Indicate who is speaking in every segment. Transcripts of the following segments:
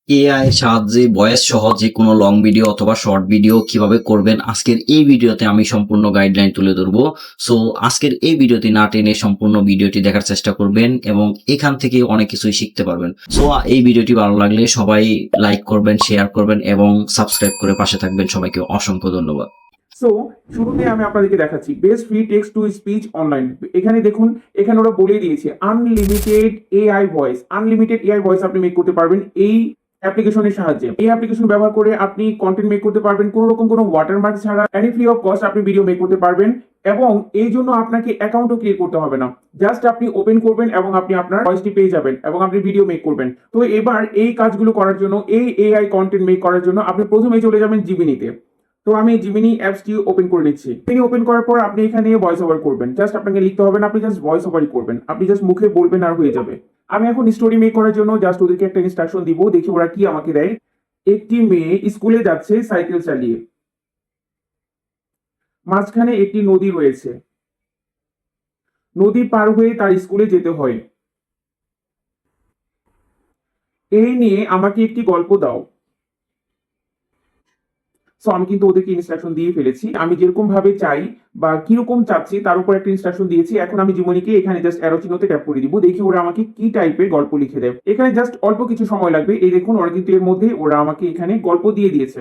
Speaker 1: AI সাহায্যে voice সহ যে কোনো লং ভিডিও অথবা শর্ট ভিডিও কিভাবে করবেন আজকের এই ভিডিওতে আমি সম্পূর্ণ গাইডলাইন তুলে ধরবো। সো আজকের এই ভিডিওটি না টেনে সম্পূর্ণ ভিডিওটি দেখার চেষ্টা করবেন এবং এখান থেকে অনেক কিছুই শিখতে পারবেন। সো এই ভিডিওটি ভালো লাগলে সবাই লাইক করবেন, শেয়ার করবেন এবং সাবস্ক্রাইব করে পাশে থাকবেন। সবাইকে অসংখ্য ধন্যবাদ।
Speaker 2: সো শুরুতে আমি আপনাদেরকে দেখাচ্ছি best free text to speech online. এখানে দেখুন, এখানে ওরা বলে দিয়েছে আনলিমিটেড এআই ভয়েস আপনি মেক করতে পারবেন এই অ্যাপ্লিকেশনের সাহায্যে। এই অ্যাপ্লিকেশন ব্যবহার করে আপনি কন্টেন্ট মেক করতে পারবেন কোনো রকম কোনো ওয়াটারমার্ক ছাড়া, এনি ফ্রি অফ কস্ট আপনি ভিডিও মেক করতে পারবেন এবং এই জন্য আপনাকে অ্যাকাউন্টও ক্রিয়েট করতে হবে না। জাস্ট আপনি ওপেন করবেন এবং আপনি আপনার ভয়েসটি পেয়ে যাবেন এবং আপনি ভিডিও মেক করবেন। তো এবার এই কাজগুলো করার জন্য, এই এআই কন্টেন্ট মেক করার জন্য আপনি প্রথমেই চলে যাবেন জিমিনিতে। তো আমি জিমিনি অ্যাপসটি ওপেন করে নিচ্ছি। জিমিনি ওপেন করার পর আপনি এখানে ভয়েস ওভার করবেন। জাস্ট আপনাকে লিখতে হবে না, আপনি জাস্ট ভয়েস ওভারই করবেন। আপনি জাস্ট মুখে বলবেন আর হয়ে যাবে। আমি এখন স্টোরি মেক করার জন্য জাস্ট ওদেরকে একটা ইনস্ট্রাকশন দিব, দেখি ওরা কি আমাকে দেয়। একটি মেয়ে স্কুলে যাচ্ছে সাইকেল চালিয়ে, মাঝখানে একটি নদী রয়েছে, নদী পার হয়ে তার স্কুলে যেতে হয়। এই নিয়ে আমাকে একটি গল্প দাও। সো আমি কিন্তু ওদেরকে ইনস্ট্রাকশন দিয়ে ফেলেছি, আমি যেরকম ভাবে চাই বা কিরকম চাচ্ছি তার উপর একটা ইনস্ট্রাকশন দিয়েছি। এখন আমি জীবনীকে এখানে জাস্ট অ্যারো চিহ্নতে ট্যাপ করে দিব, দেখি ওরা আমাকে কি টাইপের গল্প লিখে দেয়। এখানে জাস্ট অল্প কিছু সময় লাগবে। এই দেখুন, ওরা কিন্তু এর মধ্যে ওরা আমাকে এখানে গল্প দিয়ে দিয়েছে।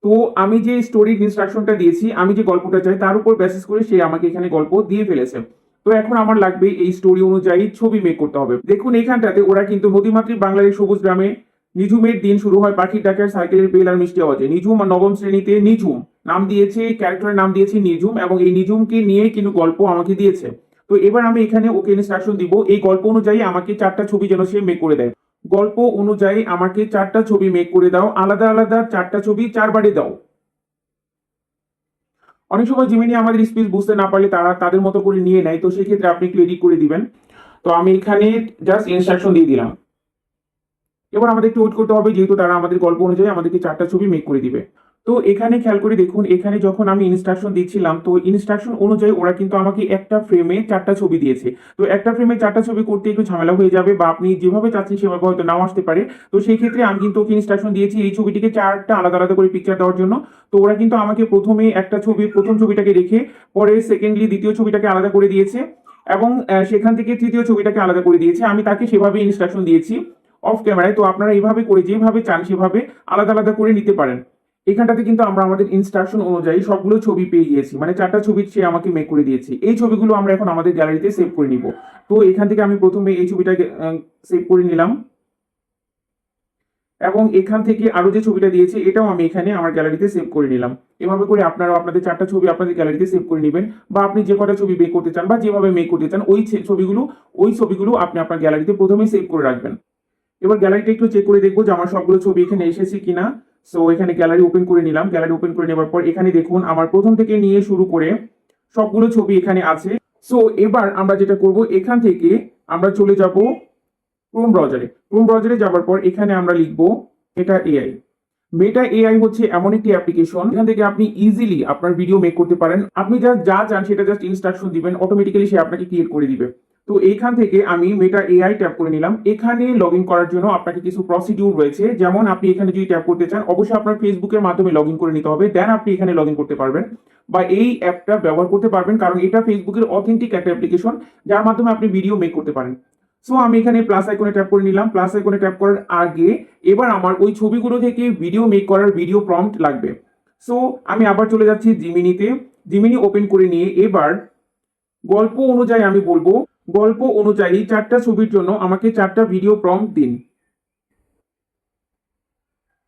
Speaker 2: তো আমি যে স্টোরির ইনস্ট্রাকশনটা দিয়েছি, আমি যে গল্পটা চাই তার উপর বেসিস করে সে আমাকে এখানে গল্প দিয়ে ফেলেছে। তো এখন আমার লাগবে এই স্টোরি অনুযায়ী ছবি মেক করতে হবে। দেখুন এখানটাতে ওরা কিন্তু নদীমাতৃক বাংলার এই সবুজ গ্রামে নিঝুমের দিন শুরু হয় পাখির ডাকের সাইকেলের বেল আর মিষ্টি আওয়াজে। নিঝুম আর নবম শ্রেণীতে নিঝুম নাম দিয়েছে, ক্যারেক্টারের নাম দিয়েছে নিঝুম এবং এই নিঝুমকে নিয়ে কিন্তু গল্প আমাকে দিয়েছে। তো এবার আমি এখানে ওকে ইনস্ট্রাকশন দিব, এই গল্প অনুযায়ী আমাকে 4টা ছবি যেন সে মেক করে দেয়। গল্প অনুযায়ী আমাকে 4টা ছবি মেক করে দাও, আলাদা আলাদা 4টা ছবি 4বারে দাও। অনেক সময় জিমিনি আমাদের স্পিচ বুঝতে না পারলে তারা তাদের মতো করে নিয়ে নেয়, তো সেক্ষেত্রে আপনি একটু এডিট করে দিবেন। তো আমি এখানে জাস্ট ইনস্ট্রাকশন দিয়ে দিলাম। এবার আমাদের একটু ওয়েট করতে হবে, যেহেতু তারা আমাদের গল্প অনুযায়ী আমাদেরকে 4টা ছবি মেক করে দিবে। তো এখানে খেয়াল করে দেখুন, এখানে যখন আমি ইনস্ট্রাকশন দিচ্ছিলাম তো ইনস্ট্রাকশন অনুযায়ী ওরা কিন্তু আমাকে একটা ফ্রেমে 4টা ছবি দিয়েছে। তো একটা ফ্রেমে 4টা ছবি করতে একটু ঝামেলা হয়ে যাবে বা আপনি যেভাবে চাচ্ছেন সেভাবে হয়তো নাও আসতে পারে। তো সেই ক্ষেত্রে আমি কিন্তু ওকে ইনস্ট্রাকশন দিয়েছি এই ছবিটিকে 4টা আলাদা আলাদা করে পিকচার দেওয়ার জন্য। তো ওরা কিন্তু আমাকে প্রথমে একটা ছবি, প্রথম ছবিটাকে রেখে পরে সেকেন্ডলি দ্বিতীয় ছবিটাকে আলাদা করে দিয়েছে এবং সেখান থেকে তৃতীয় ছবিটাকে আলাদা করে দিয়েছে। আমি তাকে সেভাবে ইনস্ট্রাকশন দিয়েছি অফ ক্যামেরায়। তো আপনারা এইভাবে করে যেভাবে চান সেভাবে আলাদা আলাদা করে নিতে পারেন। এখানটাতে কিন্তু আমরা আমাদের ইনস্ট্রাকশন অনুযায়ী সবগুলো ছবি পেয়ে গিয়েছি, মানে 4টা ছবি সে আমাকে মেক করে দিয়েছে। এই ছবিগুলো আমরা এখন আমাদের গ্যালারিতে সেভ করে নিব। তো এখান থেকে আমি প্রথমে এই ছবিটাকে সেভ করে নিলাম এবং এখান থেকে আরো যে ছবিটা দিয়েছে এটাও আমি এখানে আমার গ্যালারিতে সেভ করে নিলাম। এভাবে করে আপনারা আপনাদের 4টা ছবি আপনাদের গ্যালারিতে সেভ করে নেবেন বা আপনি যে কটা ছবি মেক করতে চান বা যেভাবে মেক করতে চান ওই ছবিগুলো আপনি আপনার গ্যালারিতে প্রথমে সেভ করে রাখবেন। এবার গ্যালারিটা একটু চেক করে দেখবো যে আমার সবগুলো ছবি এখানে এসেছে কিনা। সো এখানে গ্যালারি ওপেন করে নিলাম। গ্যালারি ওপেন করে নেবার পর এখানে দেখুন আমার প্রথম থেকে নিয়ে শুরু করে সবগুলো ছবি এখানে আছে। সো এবার আমরা যেটা করব, এখান থেকে আমরা চলে যাব ক্রোম ব্রাউজারে যাবার পর এখানে আমরা লিখবো মেটা এআই। মেটা এআই হচ্ছে এমন একটি অ্যাপ্লিকেশন এখান থেকে আপনি ইজিলি আপনার ভিডিও মেক করতে পারেন। আপনি জাস্ট যা চান সেটা জাস্ট ইনস্ট্রাকশন দিবেন, অটোমেটিক্যালি সে আপনাকে ক্রিয়েট করে দিবে। তো এইখান থেকে আমি মেটা এআই ট্যাপ করে নিলাম। এখানে লগ ইন করার জন্য আপনাকে কিছু প্রসিডিউর রয়েছে, যেমন আপনি এখানে যদি ট্যাপ করতে চান অবশ্যই আপনার ফেসবুকের মাধ্যমে লগ ইন করে নিতে হবে, দেন আপনি এখানে লগ ইন করতে পারবেন বা এই অ্যাপটা ব্যবহার করতে পারবেন, কারণ এটা ফেসবুকের অথেন্টিক একটা অ্যাপ্লিকেশন যার মাধ্যমে আপনি ভিডিও মেক করতে পারেন। সো আমি এখানে প্লাস আইকনে ট্যাপ করে নিলাম। প্লাস আইকনে ট্যাপ করার আগে এবার আমার ওই ছবিগুলো থেকে ভিডিও মেক করার ভিডিও প্রম্পট লাগবে। সো আমি আবার চলে যাচ্ছি জিমিনিতে। জিমিনি ওপেন করে নিয়ে এবার গল্প অনুযায়ী আমি বলবো, গল্প অনুযায়ী 4টা ছবির জন্য আমাকে 4টা ভিডিও প্রম্পট দিন।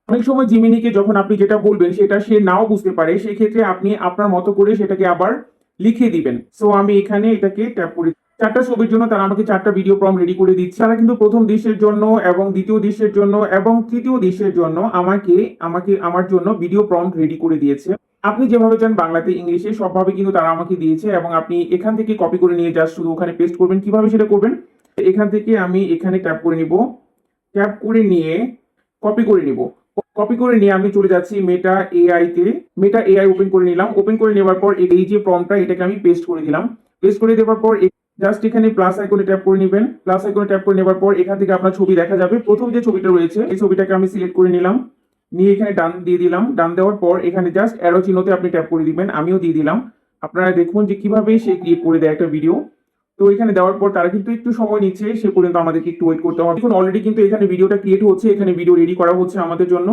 Speaker 2: অনেক সময় জিমিনিকে যখন আপনি যেটা বলবেন সেটা সে নাও বুঝতে পারে, সেক্ষেত্রে আপনি আপনার মতো করে সেটাকে আবার লিখে দিবেন। সো আমি এখানে এটাকে ট্যাপ করি। 4টা ছবির জন্য তারা আমাকে 4টা ভিডিও প্রম্পট রেডি করে দিচ্ছে। তারা কিন্তু প্রথম দৃশ্যের জন্য এবং দ্বিতীয় দৃশ্যের জন্য এবং তৃতীয় দৃশ্যের জন্য আমাকে আমাকে আমার জন্য ভিডিও প্রম্পট রেডি করে দিয়েছে। আপনি যেভাবে চান বাংলাতে ইংলিশে সবভাবে কিন্তু তারা আমাকে দিয়েছে এবং আপনি এখান থেকে কপি করে নিয়ে জাস্ট শুধু ওখানে পেস্ট করবেন। কিভাবে সেটা করবেন, এখান থেকে আমি এখানে ট্যাপ করে নিব। ট্যাপ করে নিয়ে কপি করে নিব। কপি করে নিয়ে আমি চলে যাচ্ছি মেটা এআই তে। মেটা এআই ওপেন করে নিলাম। ওপেন করে নেবার পর এই যে প্রম্পটটা এটাকে আমি পেস্ট করে দিলাম। পেস্ট করে দেওয়ার পর জাস্ট এখানে প্লাস আইকনে ট্যাপ করে নেবেন। প্লাস আইকনে ট্যাপ করে নেবার পর এখান থেকে আপনার ছবি দেখা যাবে। প্রথম যে ছবিটা রয়েছে এই ছবিটাকে আমি সিলেক্ট করে নিলাম, নিয়ে এখানে ডান দিয়ে দিলাম। ডান দেওয়ার পর এখানে জাস্ট অ্যারো চিহ্নতে আপনি ট্যাপ করে দিবেন, আমিও দিয়ে দিলাম। আপনারা দেখুন যে কিভাবে সে ক্রিয়েট করে দেয় একটা ভিডিও। তো এখানে দেওয়ার পর তারা কিন্তু একটু সময় নিচ্ছে, সে পর্যন্ত আমাদেরকে একটু ওয়েট করতে হবে। দেখুন অলরেডি কিন্তু এখানে ভিডিওটা ক্রিয়েট হচ্ছে, এখানে ভিডিও রেডি করা হচ্ছে আমাদের জন্য।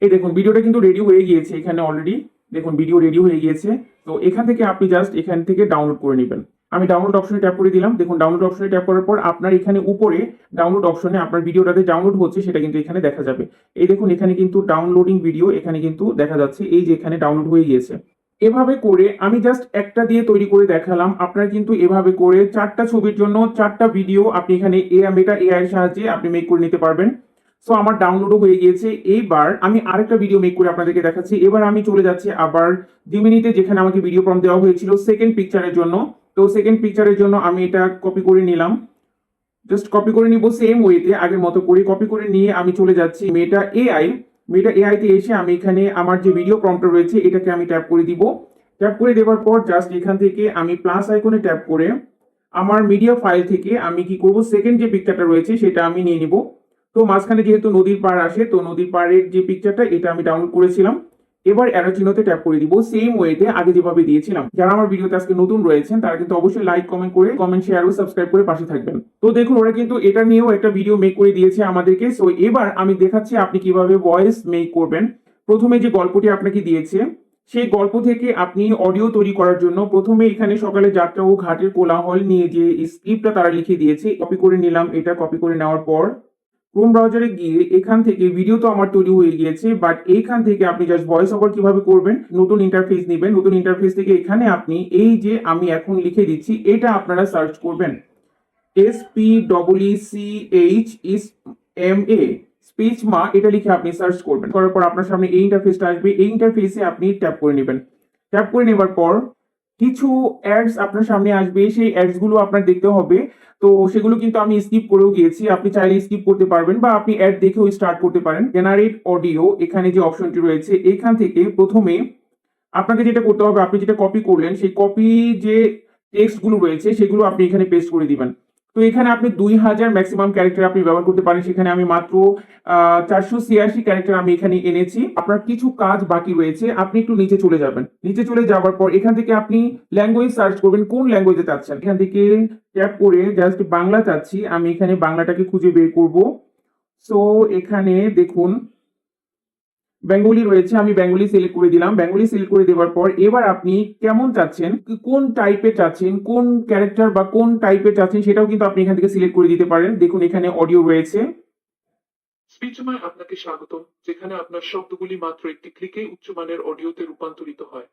Speaker 2: এই দেখুন ভিডিওটা কিন্তু রেডি হয়ে গিয়েছে এখানে অলরেডি। দেখুন ভিডিও রেডি হয়ে গিয়েছে। তো এখান থেকে আপনি জাস্ট এখান থেকে ডাউনলোড করে নেবেন। আমি ডাউনলোড অপশনে ট্যাপ করে দিলাম। দেখুন ডাউনলোড অপশনে ট্যাপ করার পর আপনার এখানে উপরে ডাউনলোড অপশনে আপনার ভিডিওটাতে ডাউনলোড হচ্ছে সেটা কিন্তু এখানে দেখা যাবে। এই দেখুন এখানে কিন্তু ডাউনলোডিং ভিডিও এখানে কিন্তু দেখা যাচ্ছে, এই যে এখানে ডাউনলোড হয়ে গিয়েছে। এভাবে করে আমি জাস্ট একটা দিয়ে তৈরি করে দেখালাম। আপনারা কিন্তু এভাবে করে 4টা ছবির জন্য 4টা ভিডিও আপনি এখানে মেটা এআই এর সাহায্যে আপনি মেক করে নিতে পারবেন। সো আমার ডাউনলোডও হয়ে গিয়েছে। এইবার আমি আরেকটা ভিডিও মেক করে আপনাদেরকে দেখাচ্ছি। এবার আমি চলে যাচ্ছি আবার জিমিনিতে, যেখানে আমাকে ভিডিও প্রম্পট দেওয়া হয়েছিল সেকেন্ড পিকচারের জন্য। তো সেকেন্ড পিকচারের জন্য আমি এটা কপি করে নিলাম, জাস্ট কপি করে নিব সেম ওয়েতে আগের মতো করে। কপি করে নিয়ে আমি চলে যাচ্ছি মেটা এআই তে এসে আমি এখানে আমার যে ভিডিও প্রম্পট রয়েছে এটাকে আমি ট্যাপ করে দিব। ট্যাপ করে দেওয়ার পর জাস্ট এখান থেকে আমি প্লাস আইকনে ট্যাপ করে আমার মিডিয়া ফাইল থেকে আমি কি করব, সেকেন্ড যে পিকচারটা রয়েছে সেটা আমি নিয়ে নিব। তো মাঝখানে যেহেতু নদীর পাড় আসে, তো নদীর পাড়ের যে পিকচারটা এটা আমি ডাউনলোড করেছিলাম। এবার অ্যারো চিহ্নতে ট্যাপ করে দিব সেম ওয়েতে আগে যেভাবে দিয়েছিলাম। যারা আমার ভিডিওতে আজকে নতুন রয়েছেন তারা কিন্তু অবশ্যই লাইক কমেন্ট শেয়ার ও সাবস্ক্রাইব করে পাশে থাকবেন। তো দেখুন ওরা কিন্তু এটা নিয়েও একটা ভিডিও মেক করে দিয়েছে আমাদেরকে। সো এবার আমি দেখাচ্ছি আপনি কিভাবে ভয়েস মেক করবেন। প্রথমে যে গল্পটি আপনাকে দিয়েছে সেই গল্প থেকে আপনি অডিও তৈরি করার জন্য প্রথমে এখানে সকালে যাত্রা ও ঘাটের কোলাহল নিয়ে যে স্ক্রিপ্টটা তারা লিখে দিয়েছে, কপি করে নিলাম। এটা কপি করে নেওয়ার পর ক্রোম ব্রাউজারে গিয়ে এখান থেকে ভিডিও তো আমার তৈরি হয়ে গিয়েছে, বাট এইখান থেকে আপনি জাস্ট ভয়েস ওভার কিভাবে করবেন, নতুন ইন্টারফেস নেবেন। নতুন ইন্টারফেস থেকে এখানে আপনি এই যে আমি এখন লিখে দিচ্ছি এটা আপনারা সার্চ করবেন, SPECH স্পিচ মা, এটা লিখে আপনি সার্চ করবেন। করার পর আপনার সামনে এই ইন্টারফেসটা আসবে। এই ইন্টারফেসে আপনি ট্যাপ করে নেবেন। ট্যাপ করে নেবার পর কিছু অ্যাডস আপনার সামনে আসবে, সেই অ্যাডস গুলো আপনার দেখতে হবে। তো সেগুলো কিন্তু আমি স্কিপ করেও গিয়েছি, আপনি চাইলে স্কিপ করতে পারবেন বা আপনি অ্যাড দেখেও স্টার্ট করতে পারেন। জেনারেট অডিও এখানে যে অপশনটি রয়েছে এখান থেকে প্রথমে আপনাকে যেটা করতে হবে, আপনি যেটা কপি করলেন সেই কপি যে টেক্সট গুলো রয়েছে সেগুলো আপনি এখানে পেস্ট করে দিবেন। তো এখানে আপনি 2000 ম্যাক্সিমাম ক্যারেক্টার আপনি ব্যবহার করতে পারেন, সেখানে আমি মাত্র 486 ক্যারেক্টার আমি এখানে এনেছি। আপনার কিছু কাজ বাকি রয়েছে, আপনি একটু নিচে চলে যাবেন। নিচে চলে যাওয়ার পর এখান থেকে আপনি ল্যাঙ্গুয়েজ সার্চ করবেন, কোন ল্যাঙ্গুয়েজে চাচ্ছেন। এখান থেকে ট্যাপ করে জাস্ট বাংলা চাচ্ছি, আমি এখানে বাংলাটাকে খুঁজে বের করব। সো এখানে দেখুন বেঙ্গলি রয়েছে, আমি বেঙ্গলি সিলেক্ট করে দিলাম। বেঙ্গলি সিলেক্ট করে দেওয়ার পর এবার আপনি কেমন চাচ্ছেন, কোন টাইপের চাচ্ছেন, কোন ক্যারেক্টার বা কোন টাইপের চাচ্ছেন সেটাও কিন্তু আপনি এখান থেকে সিলেক্ট করে দিতে পারেন। দেখুন এখানে অডিও রয়েছে।
Speaker 3: স্পিচময় আপনাকে স্বাগতম, যেখানে আপনার শব্দগুলি মাত্র একটি ক্লিকে উচ্চমানের অডিওতে রূপান্তরিত হয়।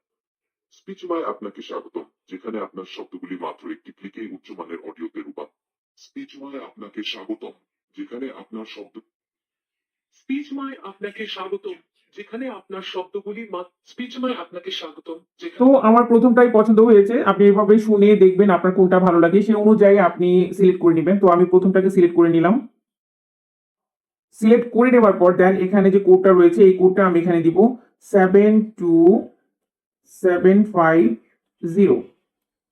Speaker 4: স্পিচময় আপনাকে স্বাগতম, যেখানে আপনার শব্দগুলি মাত্র একটি ক্লিকে উচ্চমানের অডিওতে স্পিচময় আপনাকে স্বাগতম, যেখানে আপনার
Speaker 3: স্পিচময় আপনাকে স্বাগতম, যেখানে আপনার শব্দগুলি স্পিচময় আপনাকে স্বাগতম, যেখানে
Speaker 2: তো আমার প্রথমটাই পছন্দ হয়েছে। আপনি এভাবে শুনে দেখবেন আপনার কোনটা ভালো লাগে, সেই অনুযায়ী আপনি সিলেক্ট করে নেবেন। তো আমি প্রথমটাকে সিলেক্ট করে নিলাম। সিলেক্ট করে নেওয়ার পর দেন এখানে যে কোডটা রয়েছে এই কোডটা আমি এখানে দিব 72750।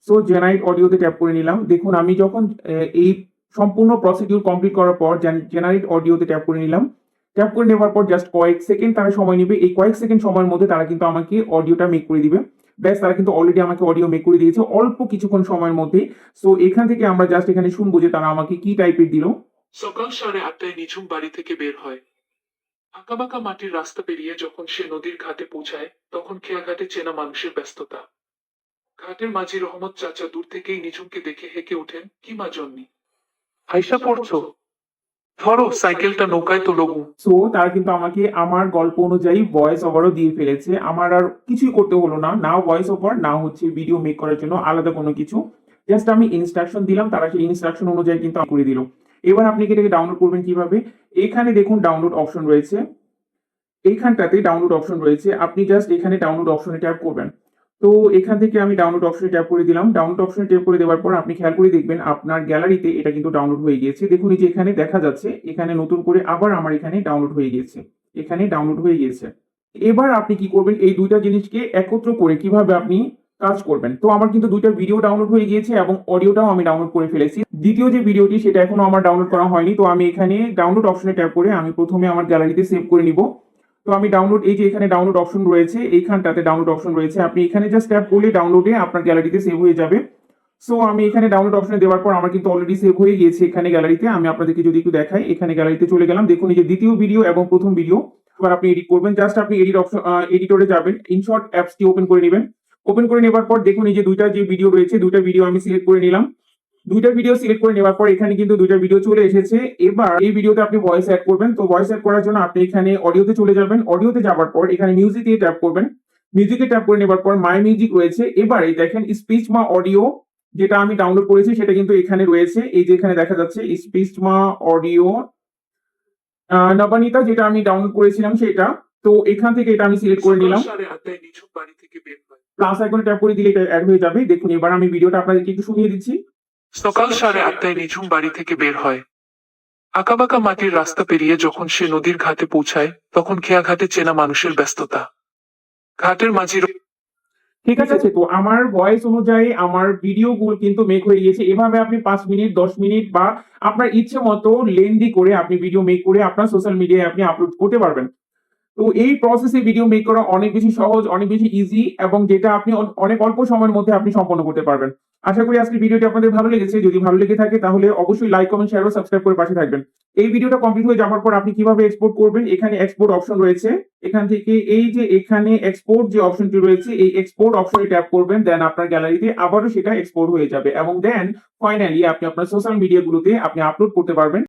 Speaker 2: সো জেনারেট অডিওতে ট্যাপ করে নিলাম। দেখুন আমি যখন এই সম্পূর্ণ প্রসিডিউর কমপ্লিট করার পর জেনারেট অডিওতে ট্যাপ করে নিলাম। ট্যাপ করে নেওয়ার পর জাস্ট কয়েক সেকেন্ড তারা সময় নেবে। এই কয়েক সেকেন্ড সময়ের মধ্যে তারা কিন্তু আমাকে অডিওটা মেক করে দিবে। ব্যাস, তারা কিন্তু অলরেডি আমাকে অডিও মেক করে দিয়েছে অল্প কিছুক্ষণ সময়ের মধ্যে। সো এখান থেকে আমরা জাস্ট এখানে শুনবো যে তারা আমাকে কি টাইপের দিল।
Speaker 3: সকাল 8:30টায় নিঝুম বাড়ি থেকে বের হয়। আঁকাবাঁকা মাটির রাস্তা পেরিয়ে যখন সে নদীর ঘাটে পৌঁছায় তখন খেয়াঘাটে চেনা মানুষের ব্যস্ততা। ঘাটের মাঝি রহমত চাচা দূর থেকেই নিঝুমকে দেখে হেঁকে ওঠেন, কি মা জন্নি, আইসা পড়ছো, ধরো সাইকেলটা নৌকায় তোলো।
Speaker 2: সো তারা কিন্তু আমাকে আমার গল্প অনুযায়ী ভয়েস ওভারও দিয়ে ফেলেছে। আমার আর কিছুই করতে হলো না, না ভয়েস ওভার না হচ্ছে ভিডিও মেক করার জন্য আলাদা কোনো কিছু। জাস্ট আমি ইনস্ট্রাকশন দিলাম, তারা সেই ইনস্ট্রাকশন অনুযায়ী কিন্তু করে দিল। এবার আপনি এটাকে ডাউনলোড করবেন কিভাবে, এখানে দেখুন ডাউনলোড অপশন রয়েছে। এইখানটাতে ডাউনলোড অপশন রয়েছে, আপনি জাস্ট এখানে ডাউনলোড অপশনে ট্যাপ করবেন। তো এখান থেকে আমি ডাউনলোড অপশনে ট্যাপ করে দিলাম। ডাউনলোড অপশনে ট্যাপ করে দেওয়ার পর আপনি খেয়াল করে দেখবেন আপনার গ্যালারিতে এটা কিন্তু ডাউনলোড হয়ে গিয়েছে। দেখুন এই যে এখানে দেখা যাচ্ছে, এখানে নতুন করে আবার আমার এখানে ডাউনলোড হয়ে গিয়েছে, এখানে ডাউনলোড হয়ে গিয়েছে। এবার আপনি কি করবেন, এই দুইটা জিনিসকে একত্র করে কিভাবে আপনি কাজ করবেন। তো আমার কিন্তু ২ টা ভিডিও ডাউনলোড হয়ে গিয়েছে এবং অডিওটাও আমি ডাউনলোড করে ফেলেছি। দ্বিতীয় যে ভিডিওটি সেটা এখনো আমার ডাউনলোড করা হয়নি। তো আমি এখানে ডাউনলোড অপশনে ট্যাপ করে আমি প্রথমে আমার গ্যালারিতে সেভ করে নিব। তো আমি ডাউনলোড এই যে এখানে ডাউনলোড অপশন রয়েছে, এইখানটাতে ডাউনলোড অপশন রয়েছে। আপনি এখানে জাস্ট ট্যাপ করলে ডাউনলোডে আপনার গ্যালারিতে সেভ হয়ে যাবে। সো আমি এখানে ডাউনলোড অপশনে দেওয়ার পর আমার কিন্তু অলরেডি সেভ হয়ে গিয়েছে এখানে গ্যালারিতে। আমি আপনাদেরকে যদি একটু দেখাই, এখানে গ্যালারিতে চলে গেলাম। দেখুন এই যে দ্বিতীয় ভিডিও এবং প্রথম ভিডিও। এবার আপনি এডিট করবেন। জাস্ট আপনি এডিট অপশন এডিটরে যাবেন। ইনশর্ট অ্যাপসটি ওপেন করে নেবেন। ওপেন করে নেবার পর দেখুন এই যে ২ টা যে ভিডিও রয়েছে, ২ টা ভিডিও আমি সিলেক্ট করে নিলাম। ২ টা ভিডিও সিলেক্ট করে নেওয়ার পর এখানে কিন্তু ২ টা ভিডিও চলে এসেছে। এবার এই ভিডিওতে আপনি ভয়েস এড করবেন। তো ভয়েস এড করার জন্য আপনি এখানে অডিওতে চলে যাবেন। অডিওতে যাবার পর এখানে মিউজিকে ট্যাপ করবেন। মিউজিকে ট্যাপ করে নেবার পর মাই মিউজিক রয়েছে। এবারে দেখেন স্পিচমা অডিও যেটা আমি ডাউনলোড করেছি সেটা কিন্তু এখানে রয়েছে। এই যে এখানে দেখা যাচ্ছে স্পিচমা অডিও নবানিতা যেটা আমি ডাউনলোড করেছিলাম সেটা। তো এখান থেকে এটা আমি সিলেক্ট করে
Speaker 3: সকাল
Speaker 2: নিলাম।
Speaker 3: 8:30 নিঝুম বাড়ি থেকে বের হয়।
Speaker 2: প্লাস আইকনে ট্যাপ করে দিলে এটা এড হয়ে যাবে। দেখুন এবার আমি ভিডিওটা আপনাদেরকে একটু শুনিয়ে দিচ্ছি।
Speaker 3: সকাল 8:30 নিঝুম বাড়ি থেকে বের হয়। আঁকাবাঁকা মাটির রাস্তা পেরিয়ে যখন সে নদীর ঘাটে পৌঁছায় তখন খেয়াঘাটে চেনা মানুষের ব্যস্ততা। ঘাটের মাঝি
Speaker 2: ঠিক আছে, তো আমার ভয়েস অনুযায়ী আমার ভিডিও গুলো কিন্তু মেক হয়ে গিয়েছে। এভাবে আপনি ৫ মিনিট ১০ মিনিট বা আপনার ইচ্ছে মতো লেন্দি করে আপনি ভিডিও মেক করে আপনার সোশ্যাল মিডিয়ায় আপনি আপলোড করতে পারবেন। তো এই প্রসেসে ভিডিও মেক করা অনেক বেশি সহজ, অনেক বেশি ইজি এবং যেটা আপনি অনেক অল্প সময়ের মধ্যে আপনি সম্পন্ন করতে পারবেন। আশা করি আজকের ভিডিওটি আপনাদের ভালো লেগেছে। যদি ভালো লেগে থাকে তাহলে অবশ্যই লাইক, কমেন্ট, শেয়ার ও সাবস্ক্রাইব করে পাশে থাকবেন। এই ভিডিওটা কমপ্লিট হয়ে যাওয়ার পর আপনি কিভাবে এক্সপোর্ট করবেন, এখানে এক্সপোর্ট অপশন রয়েছে। এখান থেকে এই যে এখানে এক্সপোর্ট যে অপশনটি রয়েছে এই এক্সপোর্ট অপশনে ট্যাপ করবেন। দেন আপনার গ্যালারিতে আবারও সেটা এক্সপোর্ট হয়ে যাবে এবং দেন ফাইনালি আপনি আপনার সোশ্যাল মিডিয়া গুলোতে আপনি আপলোড করতে পারবেন।